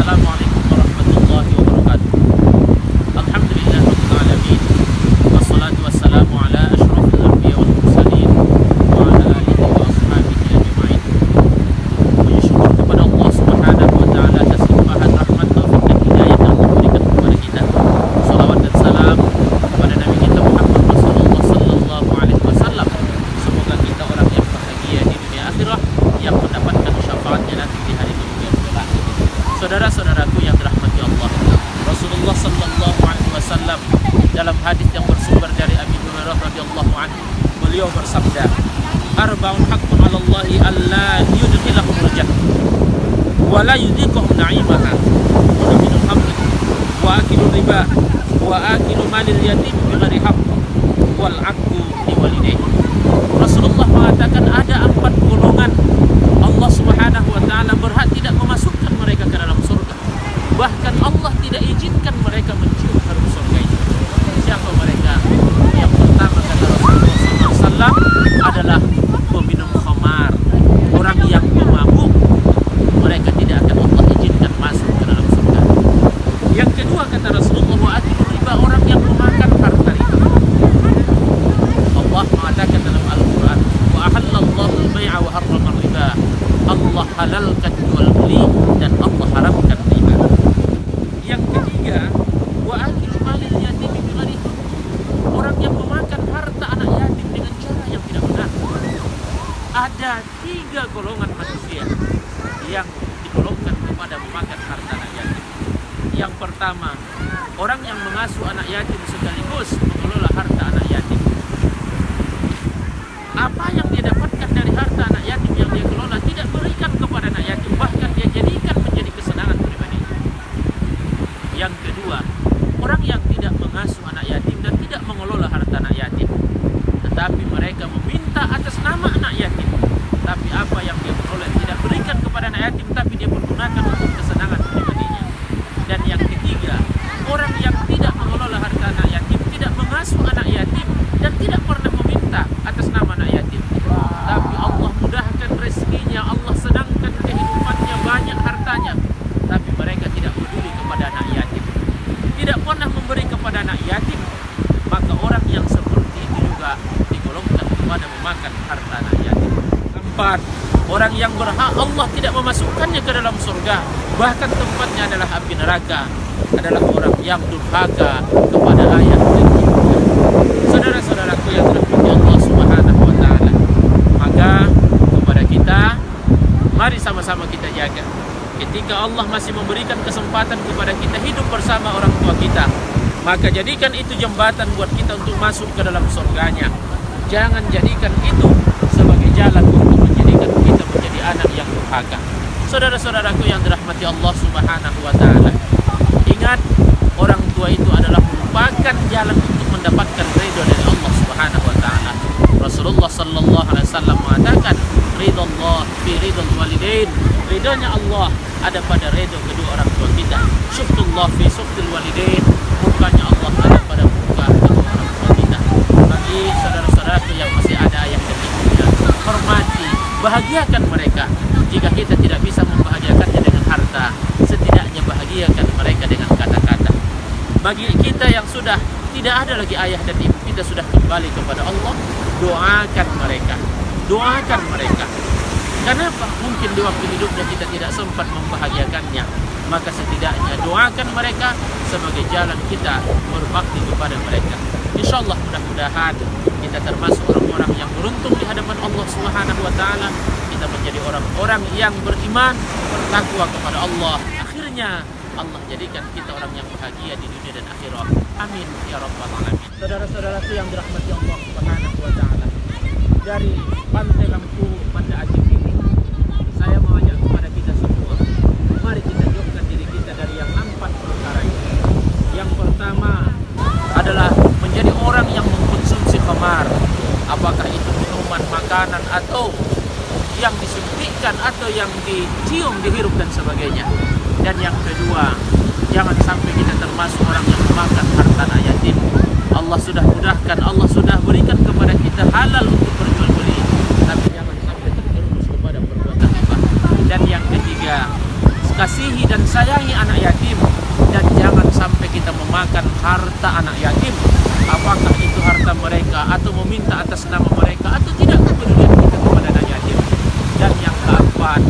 Assalamualaikum warahmatullahi wabarakatuh. Alhamdulillahirabbil alamin. Wassalatu wassalamu ala asyrofil anbiya wal mursalin wa ala alihi wa ashabihi ajma'in. Puji syukur kepada Allah Subhanahu wa taala atas limpahan rahmat, taufik dan hidayah yang Allah berikan kepada kita. Salawat dan salam kepada Nabi kita Muhammad Rasulullah sallallahu alaihi wasallam. Semoga kita orang yang bahagia di dunia akhirah, yang mendapatkan syafaatnya nanti di hari kemudian kelak. Saudara-saudaraku yang dirahmati Allah, Rasulullah sallallahu alaihi wasallam dalam hadis yang bersumber dari Abi Hurairah radhiyallahu anhu, beliau bersabda, "Arba'un haqqun 'ala Allahi alla yudkhilahumul jannah wa la yudhiquhum na'imaha, wa minul hamd wa akilu riba wa akilu malil yatim bighairi haqq wal 'aqu li walidayhi." Rasulullah mengatakan ada 4 golongan Allah Subhanahu wa taala berhak tidak memasukkan mereka ke dalam surga. Bahkan Allah tidak izinkan mereka mencium harum surga itu. Siapa mereka? Yang pertama kata Rasulullah SAW adalah peminum khamar, orang yang pemabuk. Mereka tidak akan Allah izinkan masuk ke dalam surga. Yang kedua kata Rasulullah, wa akilur riba, orang yang memakan harta riba. Allah mengatakan dalam Al-Quran, wa ahallallahu al-bai'a wa harrama riba. Allah halalkan jual beli dan Allah haramkan riba. Yang ketiga, wa akilu malil yatim bighairi haqq, orang yang memakan harta anak yatim dengan cara yang tidak benar. Ada 3 golongan manusia yang digolongkan kepada memakan harta anak yatim. Yang pertama, orang yang mengasuh anak yatim sekaligus mengelola harta anak yatim. Apa yang dia dapatkan dari harta anak yatim yang dia kelola tidak berikan kepada anak yatim, bahkan dia jadikan menjadi kesenangan pribadi. Yang kedua, orang yang tidak mengasuh anak yatim dan tidak mengelola harta anak yatim, tetapi mereka meminta atas nama anak yatim, tapi apa yang dia peroleh tidak berikan kepada anak yatim, tapi dia pergunakan untuk kesenangan pribadinya. Dan yang ketiga, orang yang tidak mengelola harta anak yatim, tidak mengasuh anak yatim, dan tidak pernah meminta atas nama anak yatim, tapi Allah mudahkan rezekinya, Allah sedangkan kehidupannya, banyak hartanya, tapi mereka tidak peduli kepada anak yatim, tidak pernah memberi kepada anak yatim. Maka orang yang seperti itu juga digolongkan kepada memakan harta anak yatim. Keempat, orang yang berhak Allah tidak memasukkannya ke dalam surga, bahkan tempatnya adalah api neraka, adalah orang yang durhaka kepada ayah dan ibunya. Saudara-saudaraku yang dirahmati Allah Subhanahu wa taala, maka kepada kita, mari sama-sama kita jaga. Ketika Allah masih memberikan kesempatan kepada kita hidup bersama orang tua kita, maka jadikan itu jembatan buat kita untuk masuk ke dalam surganya. Jangan jadikan itu sebagai jalan untuk menjadikan kita menjadi anak yang durhaka. Saudara-saudaraku yang dirahmati Allah Subhanahu wa taala, ingat, orang tua itu adalah merupakan jalan untuk mendapatkan ridho dari Allah Subhanahu wa taala. Rasulullah sallallahu alaihi wasallam mengatakan, ridallah fi ridal walidain, ridhonya Allah ada pada ridho kedua orang tua kita. Syuktullah fi syuktil walidain, murkanya Allah ada pada murka kedua orang tua kita. Bagi saudara-saudaraku yang masih ada ayah dan ibunya, hormati, bahagiakan mereka. Jika kita tidak bisa membahagiakannya dengan harta, setidaknya bahagiakan mereka dengan kata-kata. Bagi kita yang sudah tidak ada lagi ayah dan ibu, kita sudah kembali kepada Allah, doakan mereka. Doakan mereka. Kenapa? Mungkin di waktu hidupnya kita tidak sempat membahagiakannya, maka setidaknya doakan mereka sebagai jalan kita berbakti kepada mereka. InsyaAllah mudah-mudahan kita termasuk orang-orang yang beruntung di hadapan Allah Subhanahu wa taala. Kita menjadi orang-orang yang beriman, bertakwa kepada Allah. Akhirnya Allah jadikan kita orang yang bahagia di dunia dan akhirat. Amin ya rabbal alamin. Saudara-saudaraku yang dirahmati Allah Subhanahu wa taala, dari Pantai Lampu Banda Aceh ini, saya mengajak kepada kita semua, mari kita jauhkan diri kita dari yang 4 perkara ini. Yang pertama adalah menjadi orang yang mengkonsumsi khamar, apakah itu minuman, makanan, atau yang disuntikkan, atau yang dicium, dihirup dan sebagainya. Dan yang kedua, jangan sampai kita termasuk orang yang memakan harta anak yatim. Allah sudah mudahkan, Allah sudah berikan kepada kita halal untuk berjual beli, tapi jangan sampai terjerumus kepada perbuatan riba. Dan yang ketiga, kasihi dan sayangi anak yatim, dan jangan sampai kita memakan harta anak yatim, apakah itu harta mereka atau meminta atas nama mereka atau tidak kepedulian kita kepada anak yatim. Dan yang keempat,